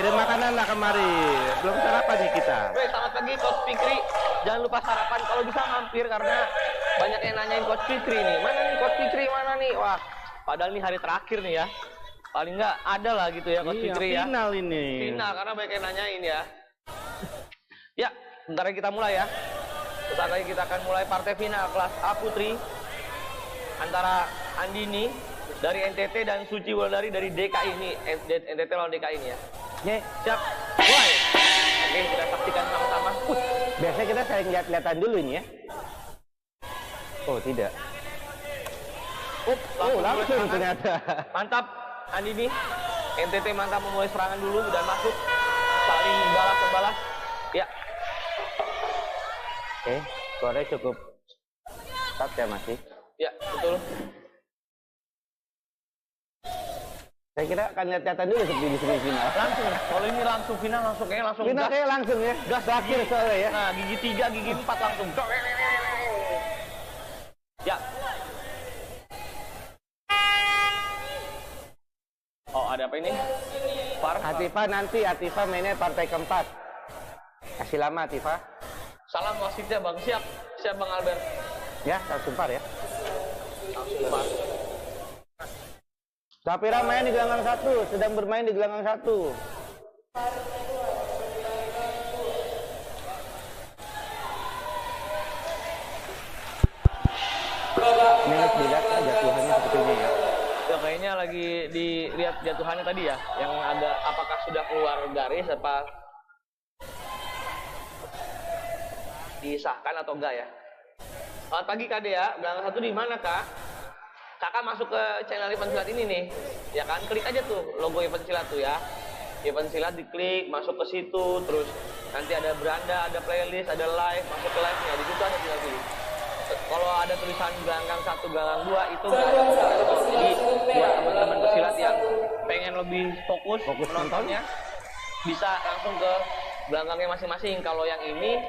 ada makanan lah kemari. Belum sarapan nih kita. Weh, selamat pagi Coach Fikri. Jangan lupa sarapan kalau bisa mampir karena banyak yang nanyain Coach Fikri nih. Mana nih Coach Fikri, mana nih? Wah, padahal ini hari terakhir nih ya. Paling nggak ada lah gitu ya Coach Fikri ya. Final ini. Final karena banyak yang nanyain ya. Ya, bentar lagi kita mulai ya. Bentar lagi kita akan mulai partai final kelas A Putri antara Andini dari NTT dan Suci Wulandari dari DKI ini. NTT lawan DKI ini ya. Nih, Siap, mulai. Oke, kita saksikan sama-sama. biasanya kita saling lihat-lihatan dulu ini ya. Oh, tidak. Langsung ternyata. Mantap, Andini. NTT mantap memulai serangan dulu dan masuk. Saling balas-balas. Ya. Oke, skornya cukup ketat ya masih. Ya, betul. Saya kira akan lihat-lihatan dulu seperti di semifinal. Langsung. Kalau ini langsung final, langsung Final gas. kayak langsung ya. Gas terakhir soalnya ya. Nah, gigi 3, gigi 4 langsung. Ya. Oh, ada apa ini? Atifah mainnya partai keempat. Kasih lama Atifah. Salam wasitnya Bang. Siap. Siap Bang Albert. Ya, langsung par ya. Langsung Pak. Sapira main di gelanggang 1, sedang bermain di gelanggang 1. Ini dilihat jatuhannya sepertinya ya. Ya kayaknya lagi dilihat jatuhannya tadi ya, yang ada apakah sudah keluar garis apa disahkan atau enggak ya. Selamat pagi Kak Dea, Gelanggang 1 di mana Kak? Kakak masuk ke channel Event Silat ini nih, ya kan? Klik aja tuh logo Event Silat tuh ya. Event Silat diklik, masuk ke situ, terus nanti ada beranda, ada playlist, ada live, masuk ke live-nya. Di situ ada tinggal pilih. Kalau ada tulisan Gelanggang 1, Gelanggang 2 itu nggak ada tulisan. Jadi buat teman-teman pesilat yang pengen lebih fokus menontonnya, bisa langsung ke gelanggangnya masing-masing. Kalau yang ini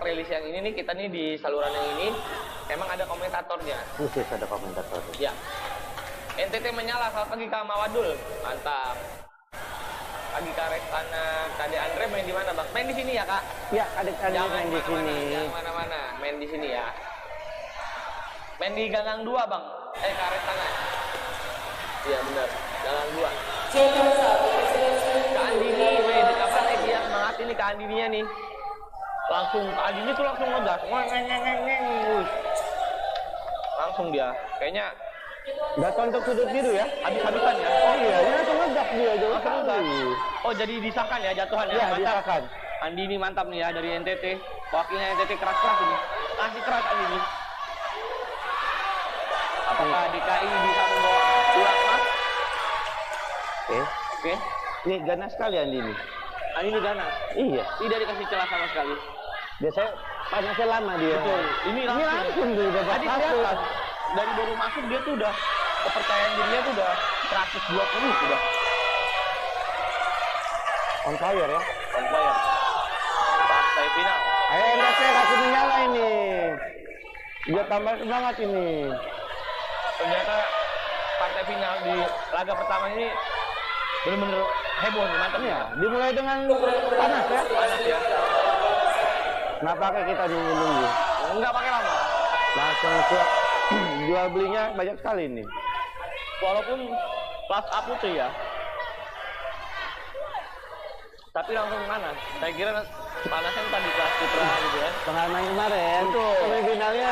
playlist yang ini nih, kita nih di saluran yang ini emang ada komentatornya. Khusus ada komentator. Ya. NTT menyala. Selamat pagi Kak Mawadul. Mantap. Pagi Kak Restana. Kade Andre main di mana Bang? Main di sini ya Kak? Ya, adik-adik main di sini. Jangan mana-mana. Main di sini ya. Main di Gelanggang 2 Bang. Kak Restana. Iya benar. Gelanggang 2. Kak Andini, kapan dia semangat ini Kak Andininya nih. Langsung Kak Andini tuh langsung ngegas. Langsung dia. Kayaknya Datang untuk sudut biru ya. habis-habisan ya. Oh iya, ini langsung ngegas dia jauh sekali. Oh jadi disahkan ya jatuhan ya. Iya, Mantap. disahkan. Andini mantap nih ya dari NTT. Wakilnya NTT keras-keras ini. Kasih keras Andini. Apakah DKI bisa membawa ulang Mas? Oke. Ini ganas sekali Andini. Andini ganas. Iya. Tidak dikasih celah sama sekali. Biasanya panasnya lama dia. Betul. Ini langsung tuh babak tadi satu. kelihatan. Dari baru masuk dia tuh udah kepercayaan dirinya tuh udah 120 sudah. On fire ya. On fire. Partai final. Ayo NTT kasih menyala ini. Biar tambah semangat ini. Ternyata partai final di laga pertama ini benar-benar heboh nih, mantap Ya, dimulai dengan panas ya. Panas ya. Nggak pakai kita nunggu-nunggu. Enggak pakai lama. Langsung jual belinya banyak sekali ini. Walaupun kelas A Putri ya. Tapi langsung panas. Saya kira panasnya tadi kelas Putra gitu ya. Pengalaman kemarin, Betul. semifinalnya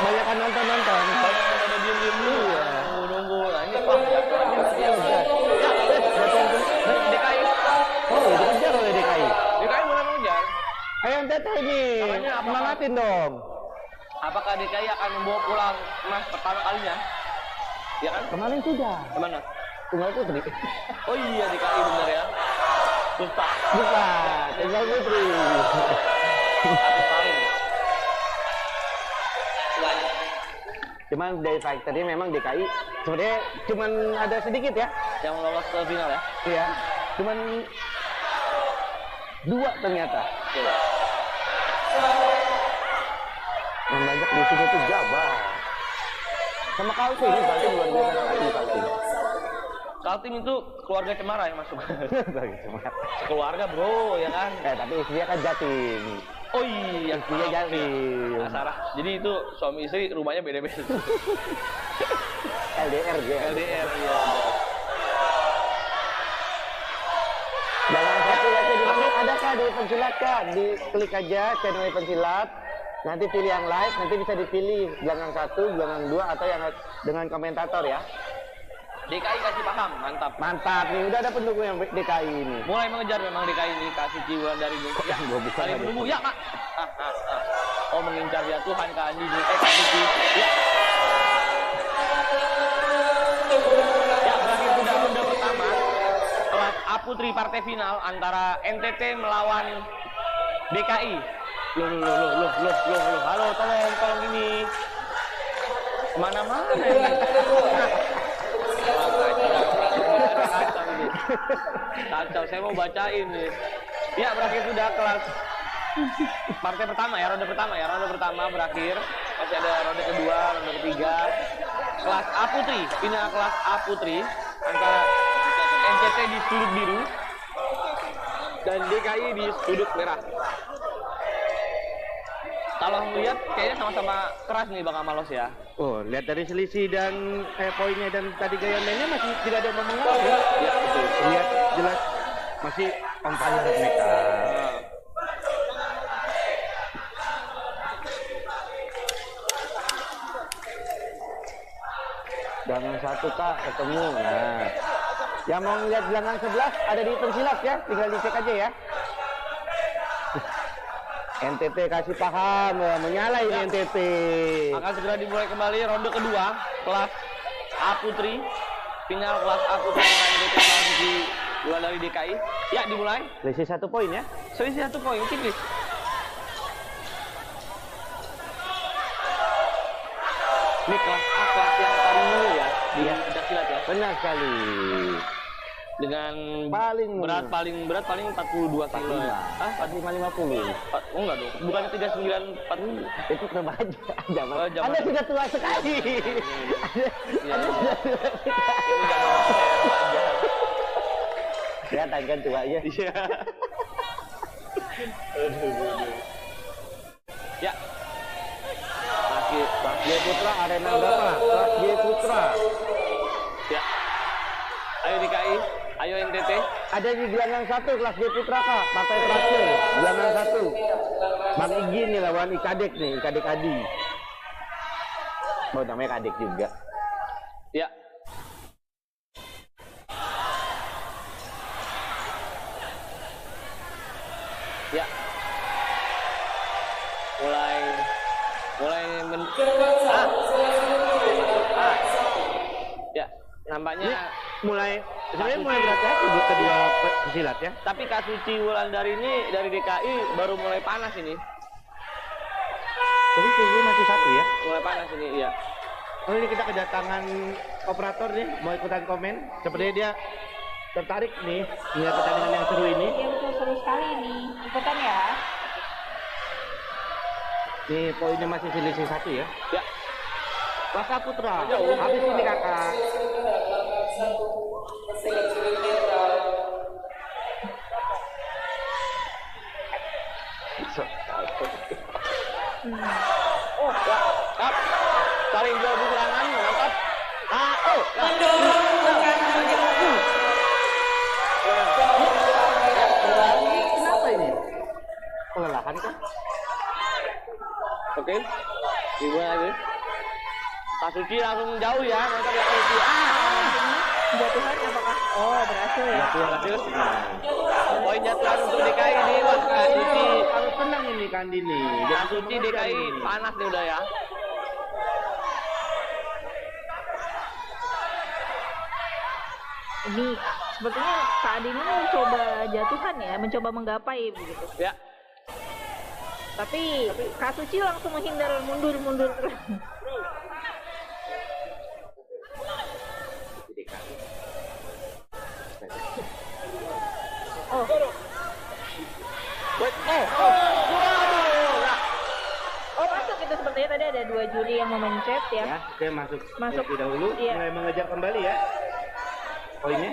banyak kan nonton-nonton. Banyak yang pada diem-diem dulu ya. Nunggu-nunggu. Nah ini wah jatuhannya Iya, benar. DKI. Oh, dikejar oleh DKI. DKI mulai mengejar. Ayo NTT ini, Makanya apa, semangatin dong. Apakah DKI akan membawa pulang emas pertama kalinya? Ya kan? Kemarin sudah. Kemana? Tunggal Putri. Oh iya DKI benar ya. Lupa. Bukan, Tunggal Putri. 1 tahun. Cuman dari fighternya memang DKI sebenarnya cuman ada sedikit ya. Yang lolos ke final ya? Iya. Cuman 2 ternyata. Coba. Yang banyak di sini tuh Jabar. Sama Kalti ini berarti luar biasa sekali Kalti. Kaltim itu keluarga Cemara yang masuk. Cuma. Keluarga bro, ya kan? Tapi istrinya kan Jatim. Oh iya, Istrinya Jatim. Nggak salah. Jadi itu suami istri rumahnya beda-beda. LDR ya. LDR, iya. Jangan satu lagi di mana ada kah di pensilat kah? Diklik aja channel pensilat. Nanti pilih yang live, nanti bisa dipilih gelanggang 1, gelanggang 2 atau yang dengan komentator ya. DKI kasih paham, mantap. Mantap nih, udah ada pendukung yang DKI ini. Mulai mengejar memang DKI ini, kasih jiwa dari Indonesia. Gua bukan Saling aja. menunggu, ya Kak. Oh mengincar ya Tuhan Kak Andi, Kak Suci. Ya. Ya berakhir sudah ronde pertama. Kelas A Putri partai final antara NTT melawan DKI. Loh. Halo, tolong ini. Kemana-mana ini. Kacau, saya mau bacain nih. Ya, berakhir sudah kelas partai pertama ya, ronde pertama berakhir. Masih ada ronde kedua, ronde ketiga. Kelas A Putri, final kelas A Putri antara NCT di sudut biru dan DKI di sudut merah. Kalau melihat kayaknya sama-sama keras nih Bang Amalos ya. Oh, lihat dari selisih dan poinnya dan tadi gaya mainnya masih tidak ada yang mempengaruhi. Ya, betul. Lihat jelas masih on fire mereka. Jangan satu kak ketemu. Nah, yang mau lihat gelanggang 11 ada di pensilat ya, tinggal dicek aja ya. NTT kasih paham, menyala ini Ya. NTT. Akan segera dimulai kembali ronde kedua kelas A Putri, final kelas A Putri antara NTT di dua dari DKI. Ya, dimulai. Selisih 1 poin ya. Selisih 1 poin, tipis. Ini kelas A, kelas yang paling dulu ya di pencaksilat ya. Benar sekali. Dengan Paling paling berat paling 42 kilo ya. Ah, 45-50. oh enggak dong. Bukannya 39 40. Itu remaja. Zaman. Oh, zaman. Anda sudah tua sekali. Anda sudah tua sekali. Ini zaman saya remaja. Kelihatan kan tuanya. Iya. Ya. Kelas G Putra arena berapa? Kelas G Putra. Ya. Ayo DKI, ayo NTT. Ada di gelanggang 1 kelas G Putra kak. Partai terakhir. Gelanggang 1. Bang Igi nih lawan Ikadek nih. Ikadek Adi. Oh namanya Kadek juga. Ya. Ya. Mulai Ya, nampaknya Mulai sebenarnya mulai berhati-hati buat kedua pesilat ya. tapi Kak Suci Wulandari ini dari DKI baru mulai panas ini. Tapi ini masih 1 ya. Mulai panas ini, iya. Oh ini kita kedatangan operator nih mau ikutan komen. Sepertinya dia tertarik nih melihat pertandingan yang seru ini. Iya betul, seru sekali ini. Ikutan ya. Nih poinnya masih selisih 1 ya. Ya. Kelas Putra. Jauh. Habis ini kakak. Oh, ya. Kap. Saling jual serangan, mantap. Oh, ya. Kenapa ini? Kelelahan kan? Oke. Gimana lagi? Kak Suci langsung jauh ya, mantap ya Kak Suci. Jatuhan apakah? Oh berhasil ya. Berhasil. Poin jatuhan untuk DKI ini, Mas Kak Suci. Harus tenang ini Kandi nih. Kak Suci DKI panas nih udah ya. Ini sepertinya Kak Adi ini mencoba jatuhan ya, mencoba menggapai begitu. Ya. Tapi Kak Suci langsung menghindar, mundur terus. Oh, oh masuk itu sepertinya tadi ada 2 juri yang memencet ya. Ya, oke masuk Masuk. terlebih dahulu. Iya. Mulai mengejar kembali ya. poinnya.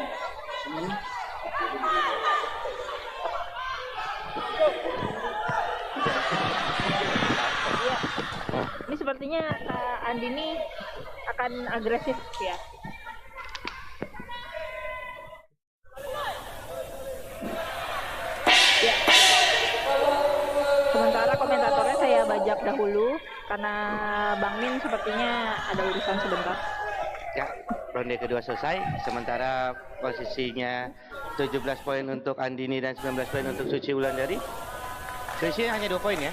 Iya. Ini sepertinya Kak Andini akan agresif ya. Ya. Sementara komentatornya saya bajak dahulu karena Bang Min sepertinya ada urusan sebentar. Ya, ronde kedua selesai. Sementara posisinya 17 poin untuk Andini dan 19 poin untuk Suci Wulandari. Selisihnya hanya 2 poin ya.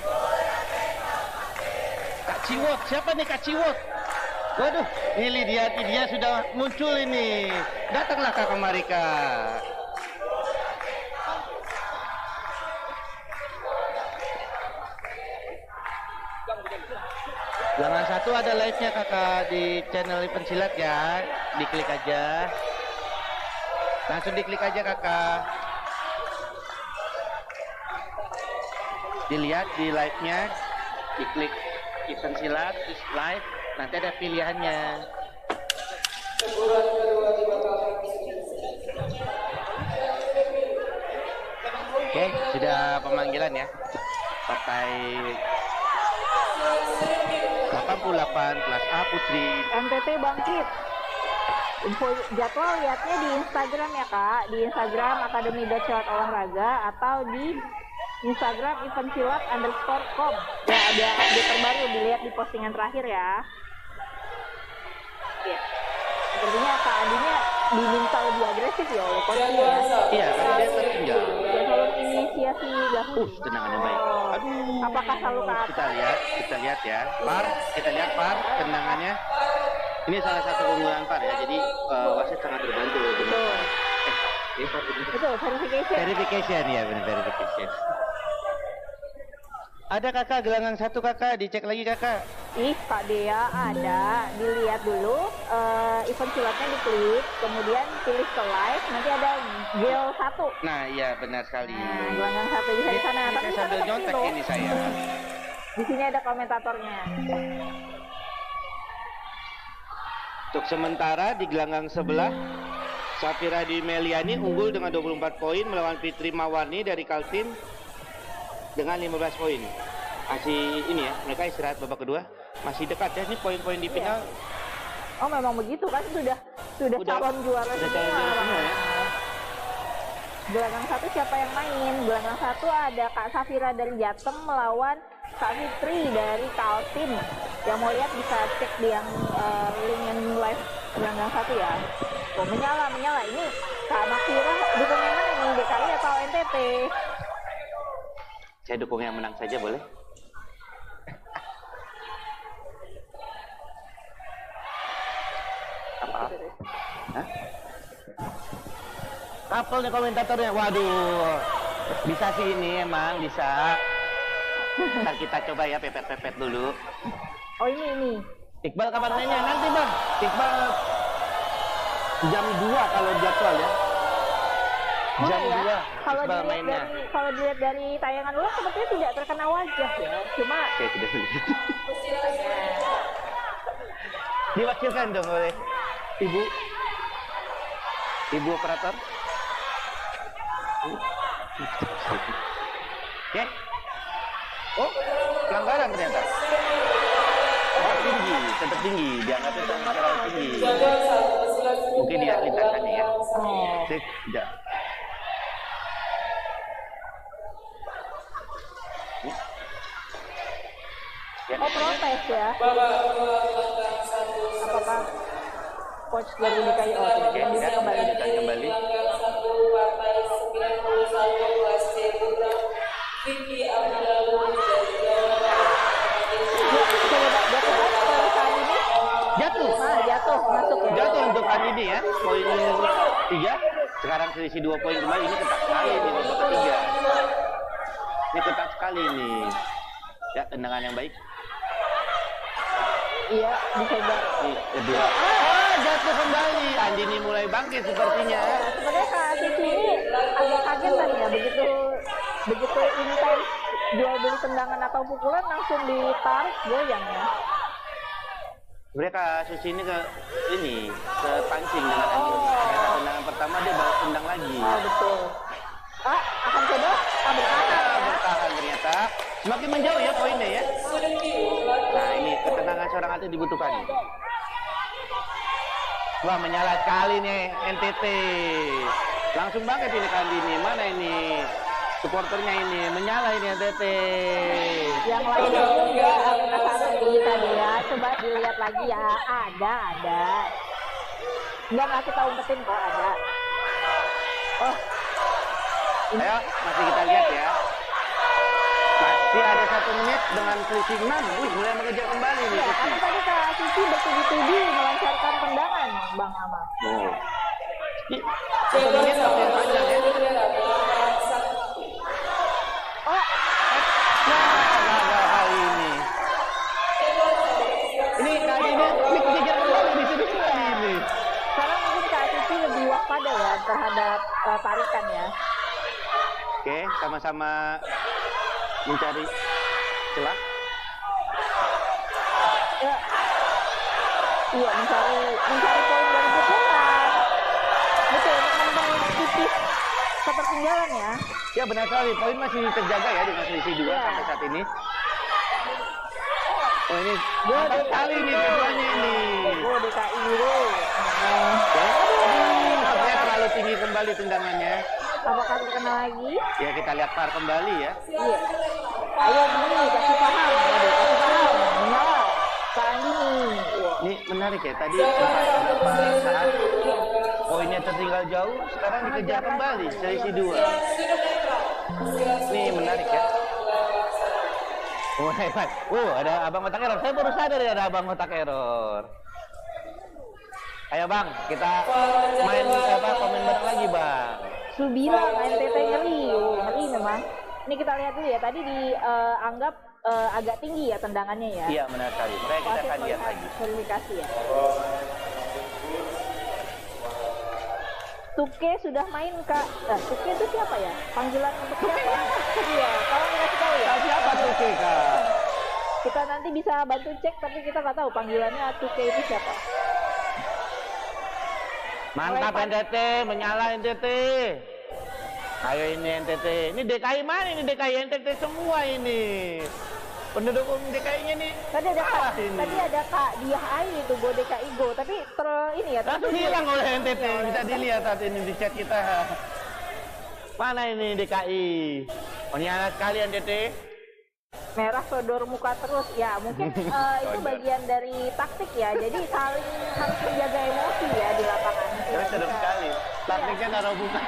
Kak Ciwot, siapa nih Kak Ciwot? Waduh, ini dia sudah muncul ini. Datanglah Kak kemari Kak. Jangan satu ada live-nya kakak di channel pensilat ya. Diklik aja. Langsung diklik aja kakak. Dilihat di live-nya. Diklik event silat, terus live. Nanti ada pilihannya. Oke, sudah pemanggilan ya. Partai 88 kelas A Putri. NTT bangkit. Info jadwal lihatnya di Instagram ya Kak, di Instagram Akademi Silat Olahraga atau di Instagram eventsilat_com. Ya ada update terbaru, dilihat di postingan terakhir ya. Ya. Sepertinya Kak Adinya diminta lebih agresif ya oleh coachnya. Iya, karena dia tertinggal. Dia selalu inisiasi dahulu. Tendangan yang baik. Aduh. Apakah selalu ke atas? Kita lihat ya. Par, kita lihat par tendangannya. Ini salah satu keunggulan par ya. Jadi wasit sangat terbantu dengan par. Betul, verification. Verification ya, benar verification. Ada kakak gelangan satu kakak, dicek lagi kakak. Ih, Pak Dea ada. Dilihat dulu event silatnya diklik, kemudian pilih ke live, nanti ada gel 1. Nah, iya benar sekali. Nah, gelangan 1 bisa di sana. Ini saya sambil nyontek ini saya. Di sini ada komentatornya. Untuk sementara di gelanggang sebelah, Safira Dwi Meliani unggul dengan 24 poin melawan Fitri Mawarni dari Kaltim dengan 15 poin. Masih ini ya, mereka istirahat babak kedua. Masih dekat ya, ini poin-poin di final. Oh, memang begitu kan, sudah calon juara Sudah calon juara semua ya. Gelanggang 1 siapa yang main? Gelanggang 1 ada Kak Safira dari Jateng melawan Kak Fitri dari Kaltim. Yang mau lihat bisa cek di yang link yang live gelanggang 1 ya. Oh, menyala. Ini Kak Safira dukung yang mana nih, DKI atau NTT? Saya dukung yang menang saja boleh? Apa? Hah? Kapel nih komentatornya. Waduh. Bisa sih ini emang bisa. Ntar kita coba ya pepet-pepet dulu. Oh, ini. Iqbal kapan mainnya? Nanti bang. Iqbal jam 2 kalau jadwal ya. Jam 2 Kalau dilihat dari tayangan ulang sepertinya tidak terkena wajah ya. Cuma saya tidak melihat. Diwakilkan dong oleh Ibu operator. Oke. Oh, pelanggaran ternyata. Tetap tinggi, dianggapnya terlalu tinggi. Mungkin dia lintasannya ya. Tidak. Oh, protes ya. Apakah coach dari DKI kembali. Jatuh masuk ya. Jatuh untuk kali ini ya. Poin 3. Sekarang selisih 2 poin kembali. Ini ketat sekali ini babak ketiga. Ini ketat sekali ini. Ya, tendangan yang baik. Iya, dicoba. Jatuh kembali. Andini mulai bangkit sepertinya. Ya, sebenarnya Kak Cici ini agak kaget tadi ya, begitu intens jual beli tendangan atau pukulan langsung ditarik goyang ya. Sebenarnya Kak Susi ini ke pancing dengan tendangan pertama dia balas tendang lagi. Oh, betul. Akan coba bertahan ya. Bertahan ternyata. Semakin menjauh ya poinnya ya. Nah ini ketenangan seorang atlet dibutuhkan. Wah menyala sekali nih NTT. Langsung banget ini kali ini. Mana ini supporternya ini menyala ini NTT. Yang lainnya juga kita ya. Coba dilihat lagi ya. Ada. Enggak kita umpetin kok ada. Oh. Ayo masih kita lihat ya. Masih ada 1 menit dengan selisih 6. Mulai mengejar kembali nih. Ya, karena tadi Kak Susi bertubi-tubi melancarkan tendangan, Bang Amal. Oh. 1 menit waktu yang panjang ya. Oh, gagal kali ini. Ini kali ini dikejar kembali di sini kali ini. sekarang mungkin Kak Susi lebih waspada ya terhadap tarikan ya. Oke, sama-sama mencari celah. Ya. Iya, mencari poin dari pukulan. Betul, untuk mempertipis ketertinggalan ya. Ya benar sekali, poin masih terjaga ya dengan selisih 2 sampai saat ini. Oh ini mantap kali ini keduanya ini. Oh, DKI dulu. Oke, maksudnya terlalu tinggi kembali tendangannya. Apakah terkena lagi? Ya kita lihat VAR kembali ya. Iya. Ayo begini, kasih paham. Kasih paham. Menyala. Kak Andini. Ini menarik ya, tadi pada saat poinnya tertinggal jauh, sekarang dikejar kembali, selisih 2. Ini menarik ya. Oh hebat. Ada abang otak error. Saya baru sadar ya ada abang otak error. Ayo bang, kita main komen bareng lagi bang. Subilang NTT ngeri memang. Ini kita lihat dulu ya, tadi dianggap agak tinggi ya tendangannya ya. Iya benar sekali, makanya kita akan lihat lagi. Verifikasi ya. Tuke sudah main Kak. Tuke itu siapa ya? Panggilan untuk siapa? Iya, tolong kasih tahu ya. Siapa Tuke Kak? Kita nanti bisa bantu cek, tapi kita nggak tahu panggilannya Tuke itu siapa. Mantap NTT, menyala NTT. Ayo ini NTT. Ini DKI mana ini? DKI NTT semua ini. Penduduk DKI-nya nih. Tadi ada Kak Diah Ai itu Go DKI Go, tapi ini ya. Langsung hilang oleh NTT. Bisa dilihat saat ini di chat kita. Mana ini DKI? Menyala sekali NTT. Merah sodor muka terus ya, mungkin itu bagian dari taktik ya, jadi saling harus menjaga emosi ya di lapangan. Terus sedap sekali, taktiknya naruh muka.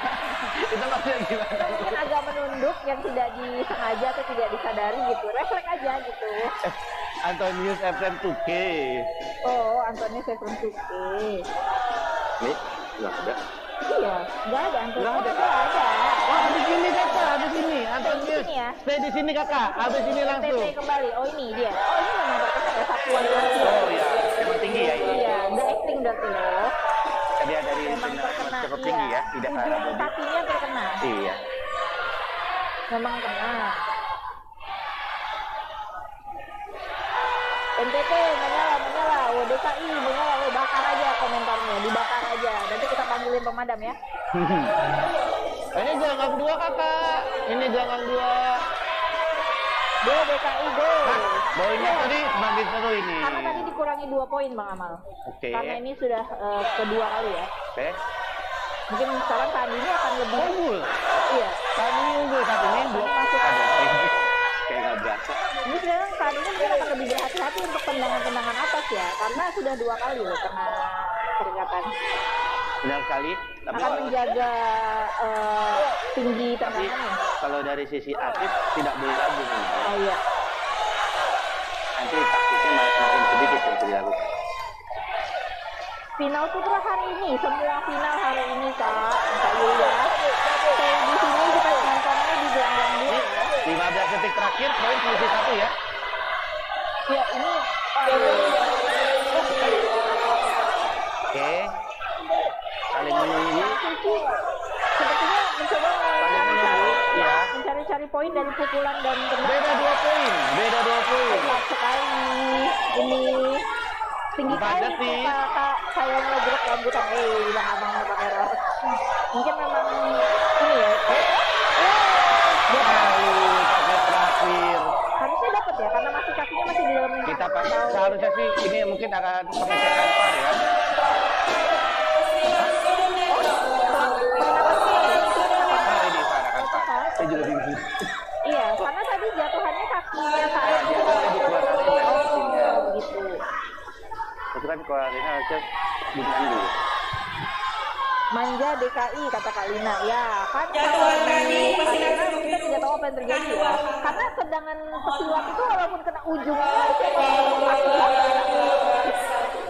Itu maksudnya gimana? Mungkin agak menunduk yang tidak disengaja atau tidak disadari gitu, refleks aja gitu. Antonius Efrem Tuke. Oh, Antonius Efrem Tuke. Nih, nggak ada. Iya, nggak ada Antonius. Nggak ada. Oh, habis ini kakak, habis ini Antonius. Stay di sini kakak, habis ini langsung. NTT kembali. Oh ini dia. Oh ini memang berkesan ya satuan lagi. Oh iya, emang tinggi ya ini. Iya, nggak acting berarti ya. Dia dari memang terkena. cukup tinggi ya, tidak ujung bodi. kakinya terkena. Iya. Memang kena. NTT menyala, DKI menyala, bakar aja komentarnya, dibakar aja. Nanti kita panggilin pemadam ya. Ini gelanggang 2 kakak, ini gelanggang 2. Go DKI go. Poinnya tadi semakin seru ini. Karena tadi dikurangi 2 poin Bang Amal. Oke. Karena ini sudah kedua kali ya. Oke. Mungkin sekarang tadi ini akan lebih. Unggul. Iya. Kami unggul saat ini 2. Masuk. Kayak nggak berasa. Ini sekarang saat ini mungkin akan lebih berhati-hati untuk tendangan-tendangan atas ya, karena sudah 2 kali loh kena peringatan. Benar sekali. Tapi Akan menjaga tinggi tendangannya. kalau dari sisi atlet tidak boleh ragu. Oh iya. Nanti taktiknya malah semakin sedikit untuk dilakukan. Final putra hari ini, semua final hari ini Kak Yulia. Kayak di sini kita nontonnya di gelanggang 2 ya. 15 detik terakhir, poin selisih 1 ya. Ya ini. Oke. Saling menunggu. Sepertinya mencoba mencari-cari poin dari pukulan dan tendangan. Beda 2 poin. Cepat sekali ini. tinggi 4 kali itu detik. kak saya ngegrek rambutan bilang abang nggak error mungkin memang ini ya Pakai terakhir. harusnya dapat ya karena masih kakinya masih di dalam lingkaran. Kita seharusnya sih ini mungkin akan pengecekan VAR ya. VAR ini VAR akan VAR. Saya juga bingung. Iya, karena tadi jatuhannya kakinya saya gitu. Itu kan keluarinnya harusnya bunyian dulu. Manja DKI kata Kak Lina. Ya, kan kalau di Palestina kita tidak tahu apa yang terjadi ya. Karena sedangkan pesilat itu walaupun kena ujungnya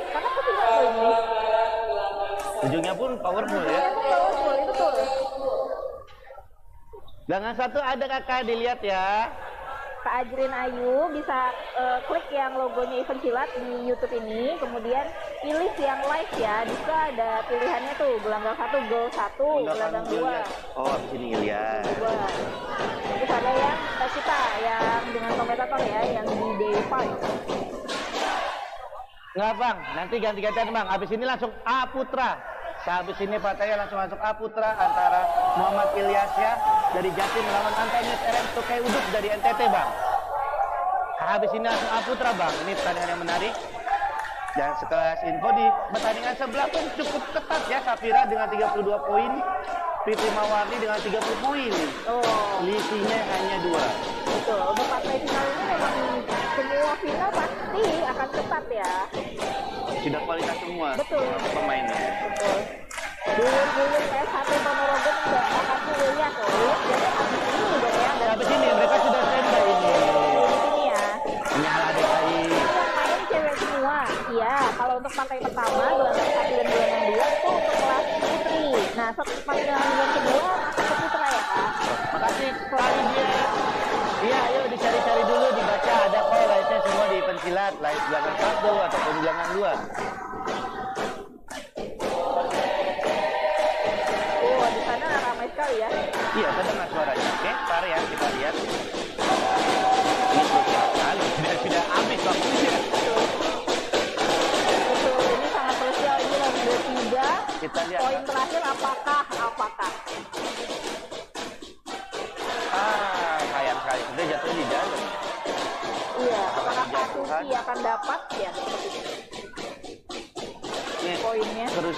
karena pesilat ini. Ujungnya pun powerful ya. Betul, betul. Dengan 1 ada kakak dilihat ya. Kak Ajrin Ayu bisa klik yang logonya event silat di YouTube ini, kemudian pilih yang live ya. Di situ ada pilihannya tuh, gelanggang 1, goal 1, gelanggang 2. Oh, di sini lihat. Terus ada yang kita yang dengan komentator ya, yang di day 5. Nggak bang, nanti ganti-gantian bang. Habis ini langsung A Putra. Habis ini partainya langsung masuk A Putra antara Muhammad Ilyasya dari Jatim melawan Antonius RM Tukai Uduk dari NTT bang. Habis ini langsung A Putra bang. Ini pertandingan yang menarik. Dan sekelas info di pertandingan sebelah pun cukup ketat ya. Safira dengan 32 poin. Fitri Mawardi dengan 30 poin. Oh, Selisihnya hanya 2. betul. Untuk partai final ini memang semua final pasti akan ketat ya. Sudah kualitas semua. Betul. Pemainnya. Betul. Dulu PS1 Ponorogo juga akan lihat loh. Jadi habis ini udah ya. Habis ini mereka sudah standby ini. Di sini ya. Nyala DKI. Yang main cewek semua. Iya, kalau untuk partai pertama gelanggang 1 dan gelanggang 2 itu untuk kelas putri. Nah, partai gelanggang kedua masuk ke putra ya kak. Makasih sekali dia. Iya, ayo dicari-cari dulu, dibaca ada kok live-nya semua di event silat, live gelanggang 1 ataupun gelanggang 2. Oh, di sana ramai sekali ya. Iya, terdengar suaranya. Oke, tar ya, kita lihat. Ini krusial sekali, sudah habis waktunya. Betul, ini sangat krusial. Ini ronde 3. Kita lihat. Poin terakhir apakah? Sayang sekali, sudah jatuh di dalam. Iya, apakah Kasusi akan dapat ya? Ini Poinnya. terus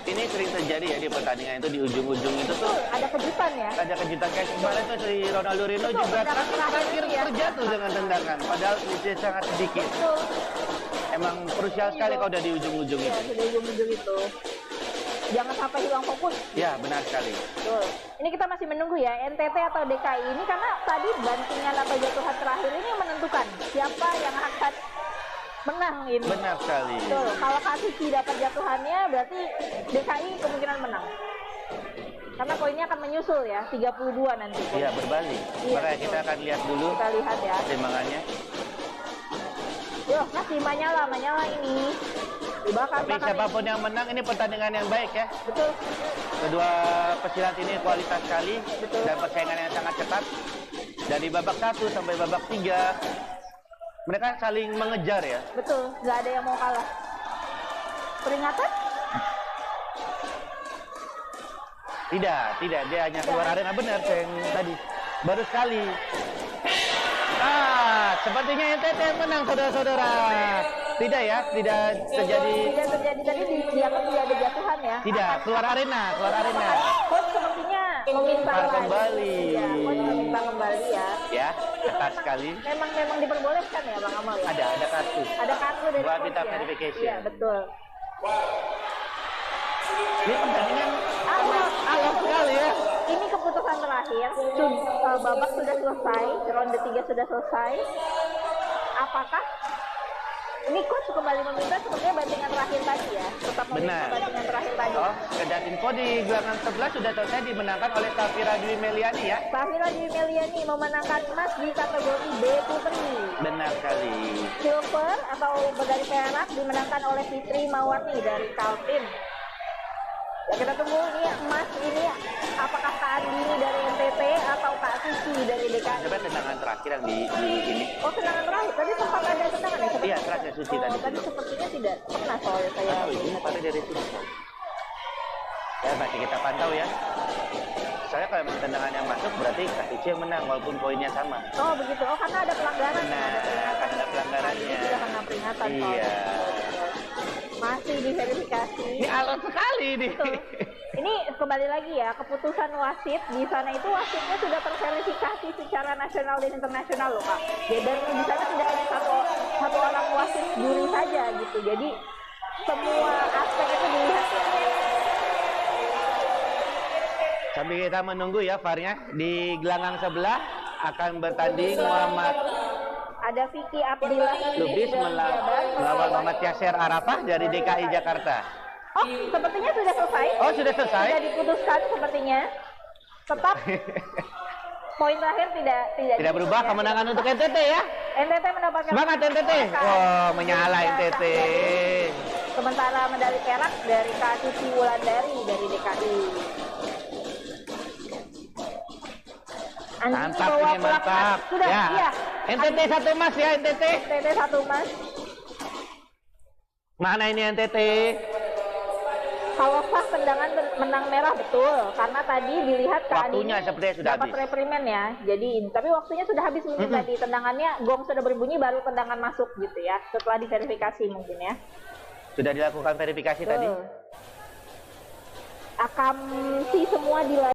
ini sering terjadi ya di pertandingan itu di ujung-ujung itu tuh. Ada kejutan ya. Ada kejutan kayak kemarin tuh si Ronaldo Rino Betul, juga tendangan terakhir ya. terjatuh dengan tendangan padahal usia sangat sedikit. Betul. Emang krusial sekali kalau udah di ujung-ujung Iya, itu. sudah ujung-ujung itu. Jangan sampai hilang fokus. Ya, benar sekali. Betul. Ini kita masih menunggu ya NTT atau DKI ini karena tadi bantingan atau jatuhan terakhir ini menentukan siapa yang akan menang ini. Benar sekali. Betul. Kalau Kasusi dapat jatuhannya berarti DKI kemungkinan menang. Karena poinnya akan menyusul ya, 32 nanti. Iya, berbalik. Iya, Makanya betul. kita akan lihat dulu Kita lihat ya. pertimbangannya. Yo, masih Manyala ini. Dibakar Tapi siapapun yang menang ini pertandingan yang baik ya. Betul. Kedua pesilat ini kualitas sekali. Betul. Dan persaingan yang sangat ketat. Dari babak 1 sampai babak 3 mereka saling mengejar ya. Betul, nggak ada yang mau kalah. Peringatan? Tidak, dia hanya keluar arena benar yang tadi. Baru sekali. Sepertinya NTT menang saudara-saudara. Tidak ya, tidak terjadi. Tidak terjadi tadi dianggap tidak ada jatuhan ya. Tidak, keluar arena. Coach sepertinya meminta Keluar lagi. kembali. Ya, coach meminta kembali ya. Ya, ketat sekali. Memang diperbolehkan ya Bang Amal ya. Ada kartu. Ada kartu dari Buat coach minta ya. verification. Iya, betul. Ini pertandingan alat sekali ya. Ini keputusan terakhir. Babak sudah selesai, ronde 3 sudah selesai. Apakah ini coach kembali meminta sebenarnya bandingan terakhir tadi ya, tetap meminta Benar. bandingan terakhir tadi. Oh, dan info di gelanggang 11 sudah selesai dimenangkan oleh Safira Dwi Meliani ya. Safira Dwi Meliani memenangkan emas di kategori B putri. Benar sekali. Silver atau medali perak dimenangkan oleh Fitri Mawardi dari Kaltim. Ya, kita tunggu ini emas ini apakah Kak Andini dari NTT atau Kak Vicky dari DKI. Sebenarnya tendangan terakhir yang di ini. Oh, tendangan terakhir. Tadi sempat ada tendangan ya? Iya, terakhir Suci Oh, tadi. tadi sepertinya tidak pernah soalnya saya. Oh, ini pada dari sini. Ya, masih kita pantau ya. Soalnya kalau memang tendangan yang masuk berarti Kak Suci yang menang walaupun poinnya sama. Oh, begitu. Oh, karena ada pelanggaran. Nah, ada peringatan. karena ada pelanggarannya. Ini sudah kena peringatan. Iya. Masih diverifikasi. Ini alot sekali nih. Betul. Ini kembali lagi ya, keputusan wasit di sana itu wasitnya sudah terverifikasi secara nasional dan internasional loh Kak. Dan di sana tidak hanya satu orang wasit juri saja gitu. Jadi semua aspek itu dilihat ya. Sambil kita menunggu ya VAR-nya, di gelanggang sebelah akan bertanding Muhammad Ada Vicky Abdillah Lubis melawan Muhammad Yasser Arafah dari DKI Jakarta. Oh, sepertinya sudah selesai. Oh, sudah selesai? Sudah diputuskan sepertinya. Tetap poin terakhir tidak berubah, ya. kemenangan untuk NTT ya. NTT mendapatkan Semangat NTT. Oh, menyala NTT. Sementara medali perak dari Kak Suci Wulandari dari DKI. Mantap ini, mantap. Sudah, Ya. iya. NTT 1 emas ya, NTT. NTT 1 emas. Mana ini NTT? Kalau sah tendangan menang merah betul, karena tadi dilihat Kak Waktunya Adi sepertinya sudah dapat habis. reprimen ya. Jadi tapi waktunya sudah habis ini tadi, tendangannya gong sudah berbunyi baru tendangan masuk gitu ya. Setelah diverifikasi mungkin ya. Sudah dilakukan verifikasi tadi. Akamsi semua